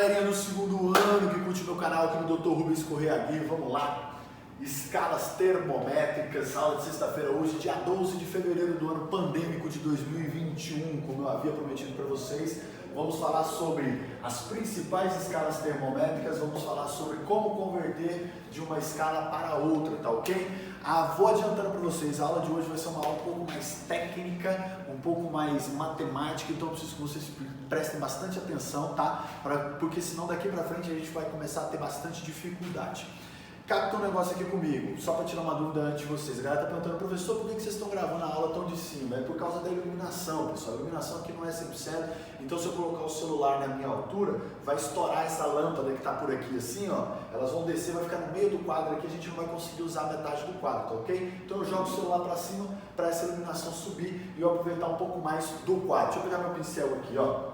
galerinha do segundo ano que curte meu canal aqui no Dr. Rubens Correia Gui, vamos lá. Escalas termométricas, aula de sexta-feira hoje, dia 12 de fevereiro do ano pandêmico de 2021, como eu havia prometido para vocês. Vamos falar sobre as principais escalas termométricas, vamos falar sobre como converter de uma escala para outra, tá ok? Vou adiantando para vocês, a aula de hoje vai ser uma aula um pouco mais técnica, um pouco mais matemática, então eu preciso que vocês prestem bastante atenção, tá? Porque senão daqui para frente a gente vai começar a ter bastante dificuldade. Capta um negócio aqui comigo, só para tirar uma dúvida antes de vocês. A galera tá perguntando, professor, por que vocês estão gravando a aula tão de cima? É por causa da iluminação, pessoal. A iluminação aqui não é 100%, então se eu colocar o celular na minha altura, vai estourar essa lâmpada que está por aqui assim, ó. Elas vão descer, vai ficar no meio do quadro aqui, a gente não vai conseguir usar metade do quadro, tá ok? Então eu jogo o celular para cima para essa iluminação subir e eu aproveitar um pouco mais do quadro. Deixa eu pegar meu pincel aqui, ó.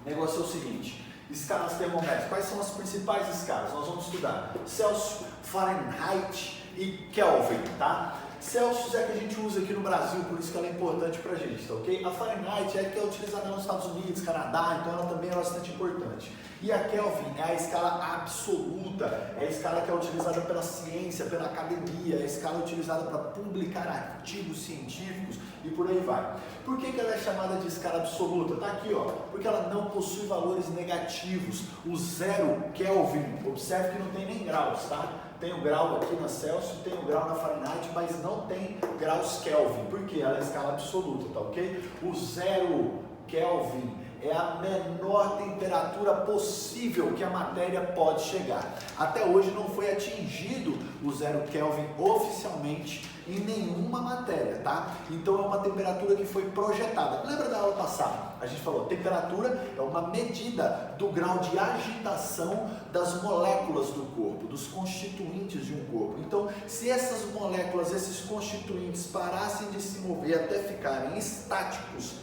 O negócio é o seguinte. Escalas termométricas. Quais são as principais escalas? Nós vamos estudar Celsius, Fahrenheit e Kelvin, tá? Celsius é a que a gente usa aqui no Brasil, por isso que ela é importante pra gente, tá ok? A Fahrenheit é a que é utilizada nos Estados Unidos, Canadá, então ela também é bastante importante. E a Kelvin é a escala absoluta, é a escala que é utilizada pela ciência, pela academia, é a escala utilizada para publicar artigos científicos e por aí vai. Por que ela é chamada de escala absoluta? Tá aqui, ó, porque ela não possui valores negativos. O 0 Kelvin, observe que não tem nem graus, tá? Tem o grau aqui na Celsius, tem o grau na Fahrenheit, mas não tem graus Kelvin, porque ela é a escala absoluta, tá ok? O 0 Kelvin é a menor temperatura possível que a matéria pode chegar. Até hoje não foi atingido o 0 Kelvin oficialmente em nenhuma matéria, tá? Então é uma temperatura que foi projetada. Lembra da aula passada? A gente falou, temperatura é uma medida do grau de agitação das moléculas do corpo, dos constituintes de um corpo. Então, se essas moléculas, esses constituintes parassem de se mover até ficarem estáticos,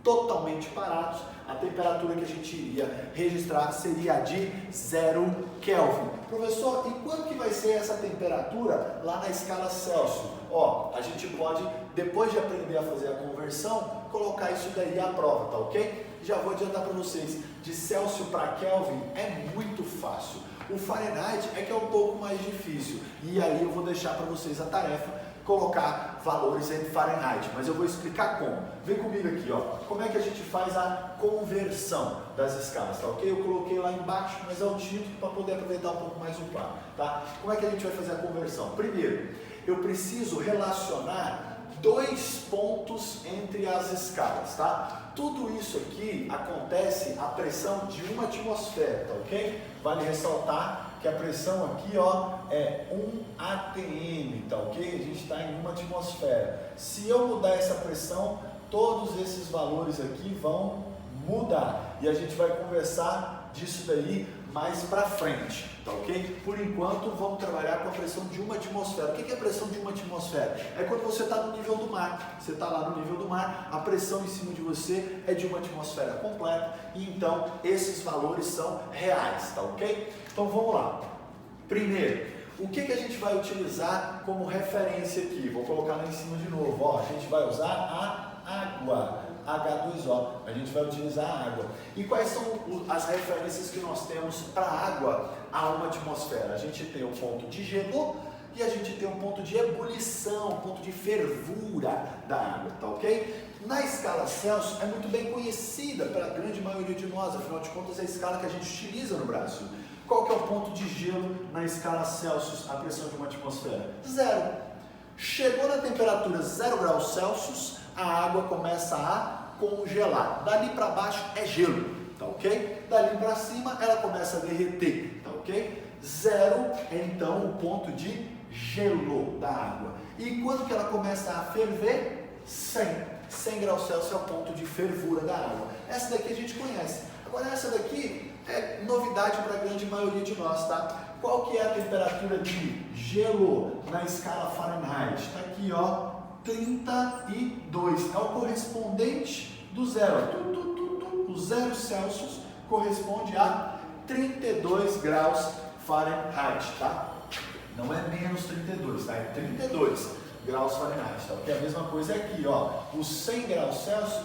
totalmente parados, a temperatura que a gente iria registrar seria a de 0 Kelvin. Professor, e quanto que vai ser essa temperatura lá na escala Celsius? Ó, a gente pode, depois de aprender a fazer a conversão, colocar isso daí à prova, tá ok? Já vou adiantar para vocês, de Celsius para Kelvin é muito fácil. O Fahrenheit é que é um pouco mais difícil, e aí eu vou deixar para vocês a tarefa, colocar valores em Fahrenheit, mas eu vou explicar como. Vem comigo aqui, ó. Como é que a gente faz a conversão das escalas, tá ok? Eu coloquei lá embaixo, mas é o título para poder aproveitar um pouco mais o quadro, tá? Como é que a gente vai fazer a conversão? Primeiro, eu preciso relacionar dois pontos entre as escalas, tá? Tudo isso aqui acontece à pressão de uma atmosfera, tá ok? Vale ressaltar que a pressão aqui, ó, é 1 atm, tá ok? A gente está em uma atmosfera. Se eu mudar essa pressão, todos esses valores aqui vão mudar. E a gente vai conversar disso daí mais pra frente, tá ok? Por enquanto, vamos trabalhar com a pressão de uma atmosfera. O que é a pressão de uma atmosfera? É quando você está no nível do mar. Você está lá no nível do mar, a pressão em cima de você é de uma atmosfera completa, e então esses valores são reais, tá ok? Então vamos lá. Primeiro, o que a gente vai utilizar como referência aqui? Vou colocar lá em cima de novo, ó. A gente vai usar a água. H2O, a gente vai utilizar a água. E quais são as referências que nós temos para a água a uma atmosfera? A gente tem um ponto de gelo e a gente tem um ponto de ebulição, um ponto de fervura da água, tá ok? Na escala Celsius é muito bem conhecida pela grande maioria de nós, afinal de contas é a escala que a gente utiliza no Brasil. Qual que é o ponto de gelo na escala Celsius, a pressão de uma atmosfera? 0. Chegou na temperatura 0 graus Celsius, a água começa a congelar. Dali para baixo é gelo, tá ok? Dali para cima ela começa a derreter, tá ok? 0 é então o ponto de gelo da água. E quando que ela começa a ferver? 100. 100 graus Celsius é o ponto de fervura da água. Essa daqui a gente conhece. Agora essa daqui é novidade para a grande maioria de nós, tá? Qual que é a temperatura de gelo na escala Fahrenheit? Está aqui, ó, 32. É o correspondente do zero. O 0 Celsius corresponde a 32 graus Fahrenheit, tá? Não é menos 32, tá? É 32 graus Fahrenheit, tá? Porque a mesma coisa é aqui, ó. Os 100 graus Celsius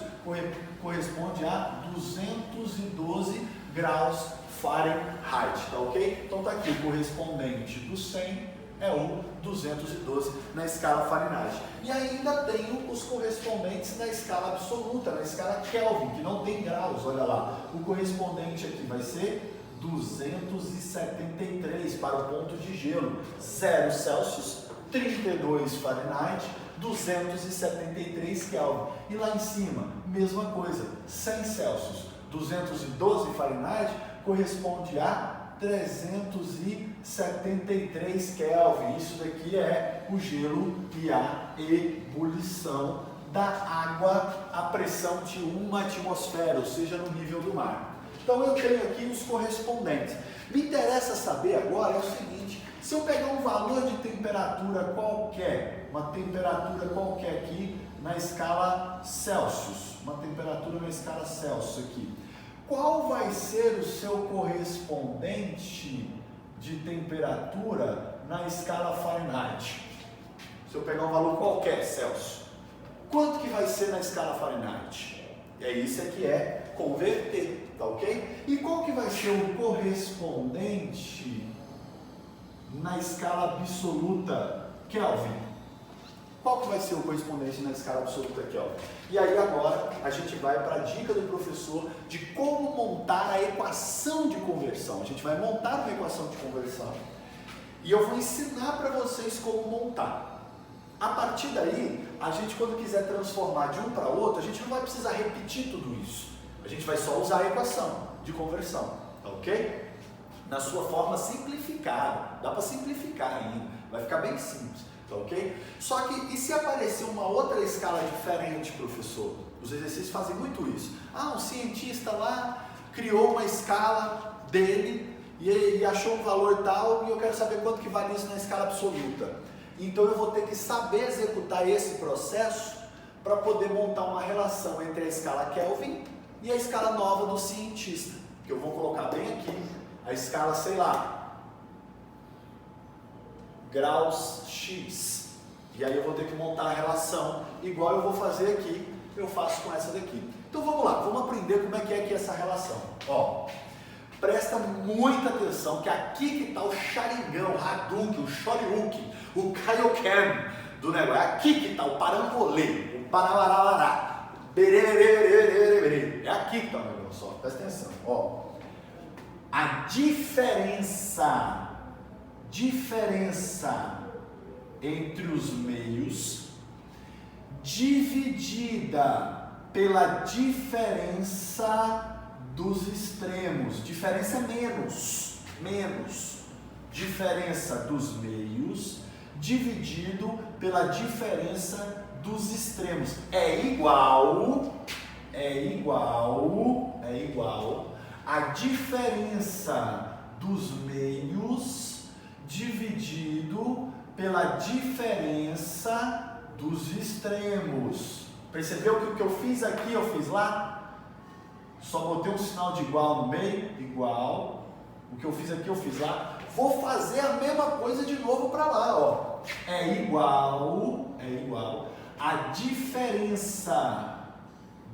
corresponde a 212 graus Fahrenheit, tá ok? Então tá aqui, o correspondente do 100 é o 212 na escala Fahrenheit. E ainda tenho os correspondentes na escala absoluta, na escala Kelvin, que não tem graus, olha lá. O correspondente aqui vai ser 273 para o ponto de gelo, 0 Celsius, 32 Fahrenheit, 273 Kelvin. E lá em cima, mesma coisa, 100 Celsius, 212 Fahrenheit, corresponde a 373 Kelvin. Isso daqui é o gelo e a ebulição da água a pressão de 1 atmosfera, ou seja, no nível do mar. Então eu tenho aqui os correspondentes. Me interessa saber agora é o seguinte: se eu pegar um valor de temperatura qualquer, uma temperatura qualquer aqui na escala Celsius, uma temperatura na escala Celsius aqui, qual vai ser o seu correspondente de temperatura na escala Fahrenheit? Se eu pegar um valor qualquer, Celsius, quanto que vai ser na escala Fahrenheit? E aí isso aqui é converter, tá ok? E qual que vai ser o correspondente na escala absoluta Kelvin? Qual que vai ser o correspondente na escala absoluta Kelvin? E aí agora a gente vai para a dica do professor de como montar a equação de conversão. A gente vai montar uma equação de conversão e eu vou ensinar para vocês como montar. A partir daí, a gente quando quiser transformar de um para outro, a gente não vai precisar repetir tudo isso. A gente vai só usar a equação de conversão, tá ok? Na sua forma simplificada. Dá para simplificar ainda, vai ficar bem simples. Tá ok? Só que, e se aparecer uma outra escala diferente, professor? Os exercícios fazem muito isso. Ah, um cientista lá criou uma escala dele e achou um valor tal e eu quero saber quanto que vale isso na escala absoluta. Então eu vou ter que saber executar esse processo para poder montar uma relação entre a escala Kelvin e a escala nova do cientista. Que eu vou colocar bem aqui, a escala, sei lá, graus X. E aí eu vou ter que montar a relação, igual eu vou fazer aqui, eu faço com essa daqui. Então vamos lá, vamos aprender como é que é aqui essa relação. Ó, presta muita atenção que aqui que está o Sharingan, o Hadouken, o Shoryuken, o Kaioken do negócio. Aqui que está o Parambolê, o Parabarará, é aqui que está o negócio, ó, presta atenção. Ó, a diferença entre os meios dividida pela diferença dos extremos. Diferença é menos. Diferença dos meios dividido pela diferença dos extremos. É igual a diferença dos meios dividido pela diferença dos extremos. Percebeu que o que eu fiz aqui, eu fiz lá? Só botei um sinal de igual no meio, igual. O que eu fiz aqui, eu fiz lá. Vou fazer a mesma coisa de novo para lá, ó. É igual a diferença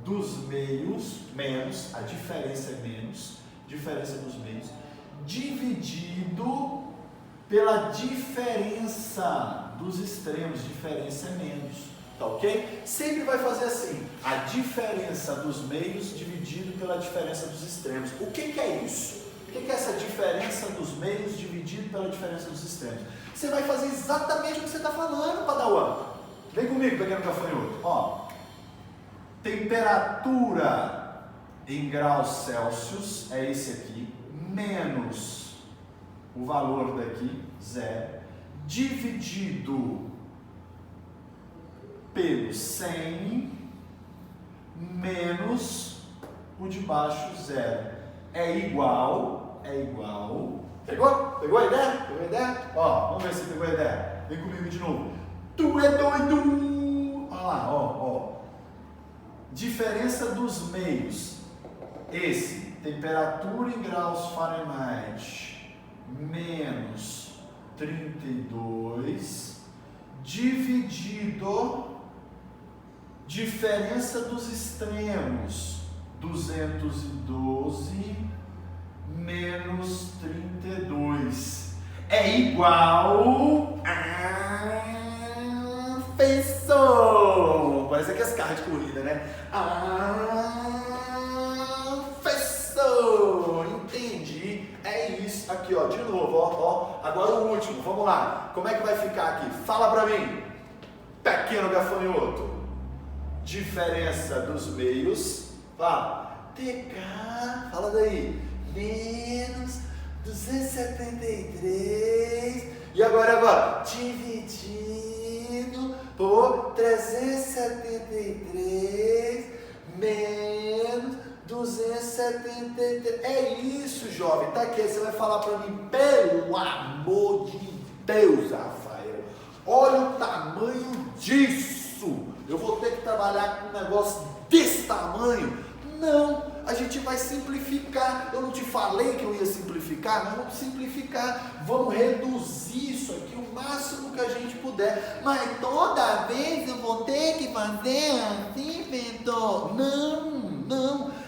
dos meios, menos, a diferença é menos, diferença dos meios, dividido pela diferença dos extremos, diferença é menos, tá ok? Sempre vai fazer assim, a diferença dos meios dividido pela diferença dos extremos. O que é isso? O que é essa diferença dos meios dividido pela diferença dos extremos? Você vai fazer exatamente o que você está falando, Padawan. Vem comigo, pequeno gafanhoto. Ó, temperatura em graus Celsius, é esse aqui, menos o valor daqui, 0, dividido pelo 100, menos o de baixo, 0. É igual. Pegou a ideia? Ó, vamos ver se pegou a ideia. Vem comigo de novo. Tu é doido! Olha lá, ó. Diferença dos meios. Esse, temperatura em graus Fahrenheit, menos 32, dividido, diferença dos extremos, 212, menos igual a feição. Parece aquelas carros de corrida, né? Feição. Entendi. É isso. Aqui, ó, de novo, ó. Agora o último. Vamos lá. Como é que vai ficar aqui? Fala pra mim. Pequeno gafanhoto. Diferença dos meios. Fala. TK. Fala daí. Menos 273. E agora? Dividido por 373 menos 273. É isso, jovem. Tá aqui. Aí você vai falar pra mim, pelo amor de Deus, Rafael. Olha o tamanho disso. Eu vou ter que trabalhar com um negócio desse tamanho? Não, a gente vai simplificar. Eu não te falei que eu ia simplificar? Nós vamos simplificar. Vamos reduzir isso aqui o máximo que a gente puder. Mas toda vez eu vou ter que fazer assim, Vitor? Não.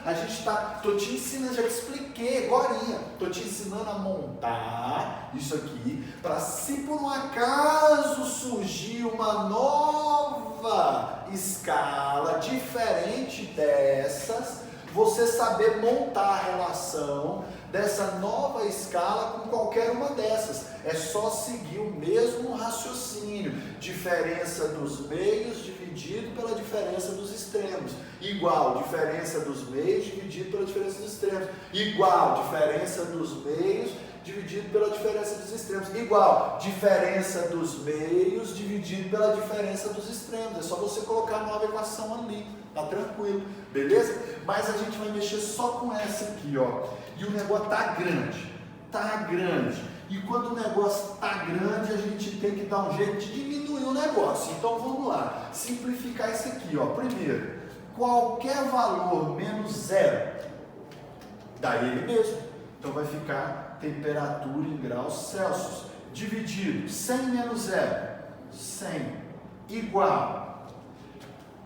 A gente tô te ensinando, já te expliquei agorinha. Tô te ensinando a montar isso aqui para, se por um acaso surgir uma nova escala diferente dessas, você saber montar a relação dessa nova escala com qualquer uma dessas. É só seguir o mesmo raciocínio. Diferença dos meios dividido pela diferença dos extremos. Igual, diferença dos meios dividido pela diferença dos extremos. Igual, diferença dos meios dividido pela diferença dos extremos. Igual, diferença dos meios dividido pela diferença dos extremos. É só você colocar a nova equação ali. Tá tranquilo, beleza? Mas a gente vai mexer só com essa aqui, ó. E o negócio tá grande. E quando o negócio tá grande, a gente tem que dar um jeito de diminuir o negócio. Então vamos lá, simplificar isso aqui, ó. Primeiro, qualquer valor menos zero dá ele mesmo. Então vai ficar temperatura em graus Celsius. Dividido, 100 menos zero, 100, igual.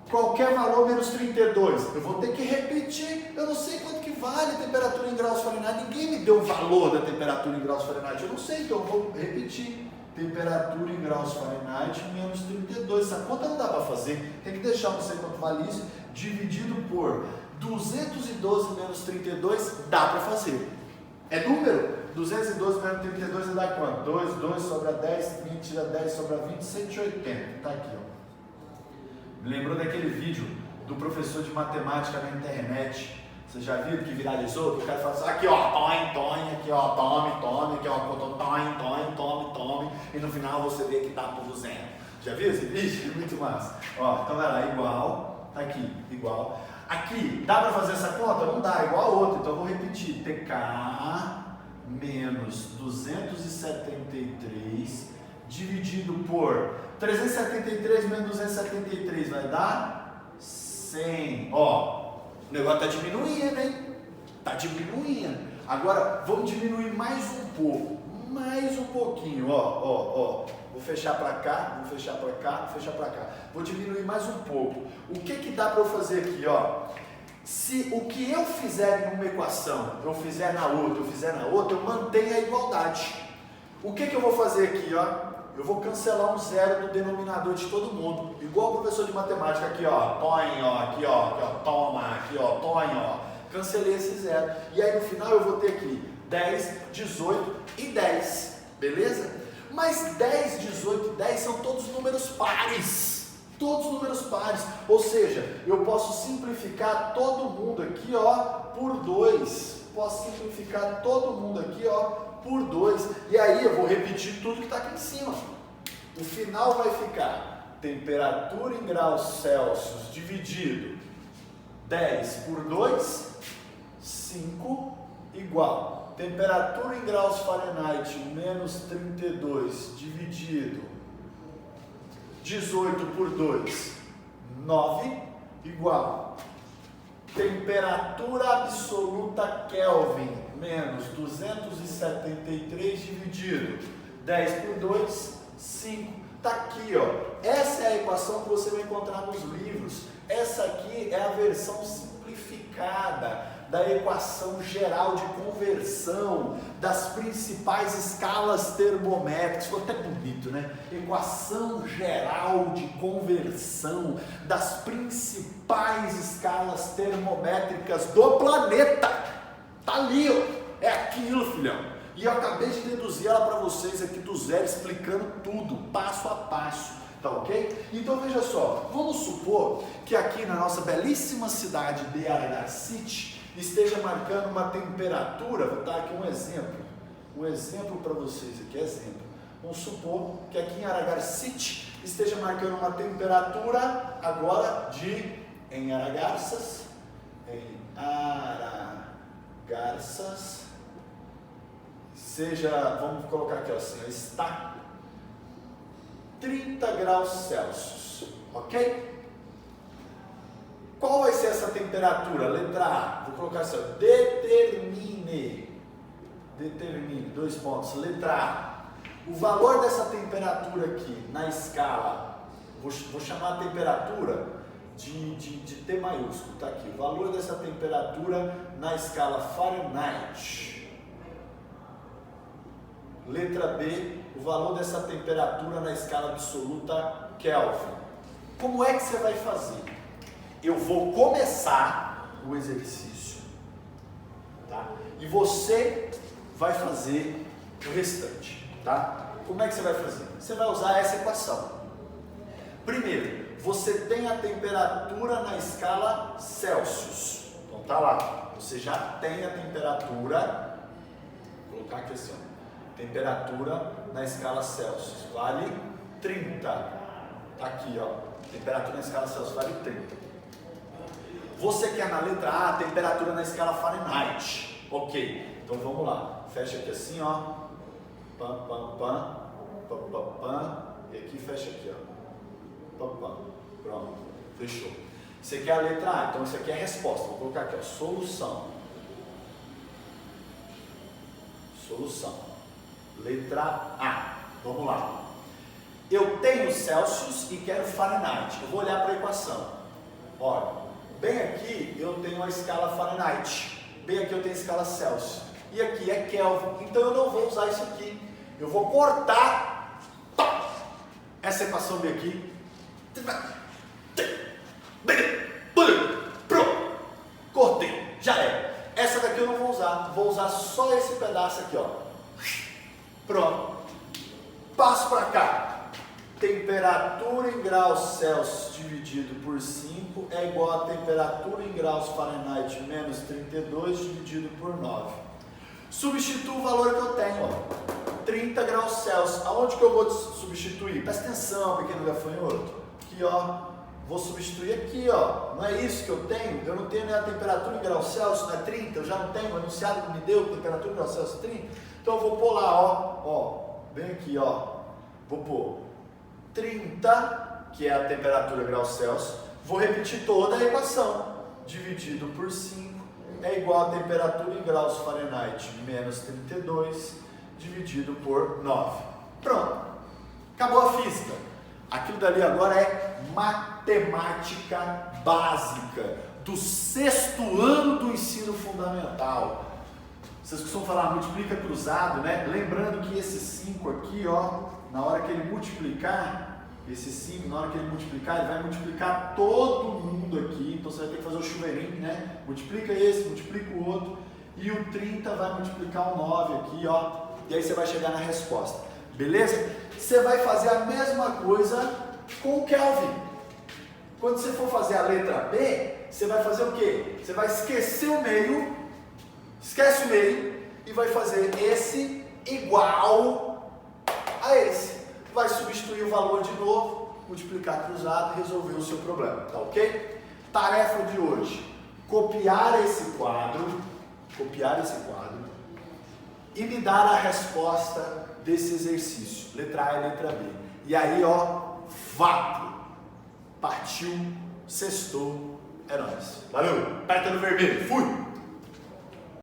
Qualquer valor menos 32, eu vou ter que repetir, eu não sei quanto que vale a temperatura em graus Fahrenheit, ninguém me deu o valor da temperatura em graus Fahrenheit, eu não sei, então eu vou repetir. Temperatura em graus Fahrenheit menos 32, essa conta não dá para fazer, tem que deixar, não sei quanto vale isso, dividido por 212 menos 32, dá para fazer. É número? 212 menos 32 dá quanto? 2 sobre a 10, 20 tira 10 sobre a 20, 180, tá aqui, ó. Lembrou daquele vídeo do professor de matemática na internet? Você já viu que viralizou? Que o cara fala assim, aqui ó, tome, aqui ó, tome, aqui ó, tome, e no final você vê que dá tudo zero. Já viu esse vídeo? Muito massa. Ó, então vai lá, igual, tá aqui, igual. Aqui, dá para fazer essa conta? Não dá, igual a outra, então eu vou repetir. TK menos 273 dividido por 373 menos 273 vai dar 100. Ó, o negócio tá diminuindo, hein? Tá diminuindo. Agora, vamos diminuir mais um pouco. Mais um pouquinho, ó. Vou fechar para cá, vou fechar para cá, vou fechar para cá. Vou diminuir mais um pouco. O que dá para eu fazer aqui, ó? Se o que eu fizer em uma equação, eu fizer na outra, eu mantenho a igualdade. O que eu vou fazer aqui, ó? Eu vou cancelar um zero do denominador de todo mundo. Igual o professor de matemática aqui, ó. Põe, ó, aqui, ó, toma, aqui, ó, põe, ó. Cancelei esse zero. E aí no final eu vou ter aqui 10, 18 e 10. Beleza? Mas 10, 18 e 10 são todos números pares. Todos números pares. Ou seja, eu posso simplificar todo mundo aqui, ó, por 2. Posso simplificar todo mundo aqui, ó, por 2, e aí eu vou repetir tudo que está aqui em cima. O final vai ficar temperatura em graus Celsius dividido 10 por 2, 5, igual. Temperatura em graus Fahrenheit menos 32 dividido 18 por 2, 9, igual. Temperatura absoluta Kelvin menos 273 dividido 10 por 2, 5. Tá aqui, ó. Essa é a equação que você vai encontrar nos livros. Essa aqui é a versão simplificada. da equação geral de conversão das principais escalas termométricas. Ficou até bonito, né? Equação geral de conversão das principais escalas termométricas do planeta. Tá ali, ó. É aquilo, filhão. E eu acabei de deduzir ela para vocês aqui do zero, explicando tudo, passo a passo, tá ok? Então veja só, vamos supor que aqui na nossa belíssima cidade de Aracati esteja marcando uma temperatura, vou dar aqui um exemplo para vocês aqui, exemplo. Vamos supor que aqui em Aracati esteja marcando uma temperatura agora em Aragarças, seja, vamos colocar aqui assim, está 30 graus Celsius, ok? Qual vai ser essa temperatura? Letra A, vou colocar assim, ó, determine, 2 pontos, letra A. O valor dessa temperatura aqui na escala, vou chamar a temperatura de T maiúsculo, tá aqui, o valor dessa temperatura na escala Fahrenheit. Letra B, o valor dessa temperatura na escala absoluta Kelvin. Como é que você vai fazer? Eu vou começar o exercício, tá? E você vai fazer o restante, tá? Como é que você vai fazer? Você vai usar essa equação. Primeiro, você tem a temperatura na escala Celsius. Então tá lá, você já tem a temperatura, vou colocar aqui assim, ó. Temperatura na escala Celsius vale 30. Tá aqui, ó. Temperatura na escala Celsius vale 30. Você quer na letra A a temperatura na escala Fahrenheit. Ok. Então vamos lá. Fecha aqui assim, ó. Pam, pam, pam. Pam, pam, pam. E aqui fecha aqui, ó. Pam, pam. Pronto. Fechou. Você quer a letra A. Então isso aqui é a resposta. Vou colocar aqui, ó. Solução. Letra A. Vamos lá. Eu tenho Celsius e quero Fahrenheit. Eu vou olhar para a equação. Olha, bem aqui eu tenho a escala Fahrenheit. Bem aqui eu tenho a escala Celsius. E aqui é Kelvin. Então eu não vou usar isso aqui. Eu vou cortar essa equação bem aqui. Pronto. Cortei. Já é. Essa daqui eu não vou usar. Vou usar só esse pedaço aqui, ó. Pronto. Passo para cá. Temperatura em graus Celsius dividido por 5 é igual a temperatura em graus Fahrenheit menos 32 dividido por 9. Substituo o valor que eu tenho, ó. 30 graus Celsius. Aonde que eu vou substituir? Presta atenção, pequeno gafanhoto. Aqui, ó. Vou substituir aqui, ó. Não é isso que eu tenho? Eu não tenho nem a temperatura em graus Celsius, não é 30? Eu já não tenho, o enunciado que me deu temperatura em graus Celsius 30. Então eu vou pôr lá, ó, bem aqui, ó, vou pôr 30, que é a temperatura em graus Celsius, vou repetir toda a equação, dividido por 5, é igual a temperatura em graus Fahrenheit menos 32, dividido por 9. Pronto, acabou a física. Aquilo dali agora é matemática básica, do 6º ano do ensino fundamental. Vocês costumam falar multiplica cruzado, né? Lembrando que esse 5 aqui, ó, na hora que ele multiplicar, esse 5, na hora que ele multiplicar, ele vai multiplicar todo mundo aqui. Então você vai ter que fazer o chuveirinho, né? Multiplica esse, multiplica o outro. E o 30 vai multiplicar o 9 aqui, ó. E aí você vai chegar na resposta. Beleza? Você vai fazer a mesma coisa com o Kelvin. Quando você for fazer a letra B, você vai fazer o quê? Você vai esquecer o meio. Esquece o meio e vai fazer esse igual a esse. Vai substituir o valor de novo, multiplicar cruzado e resolver o seu problema, tá ok? Tarefa de hoje, copiar esse quadro e me dar a resposta desse exercício, letra A e letra B. E aí, ó, vapo, partiu, sextou, é nóis. Valeu, aperta no vermelho, fui!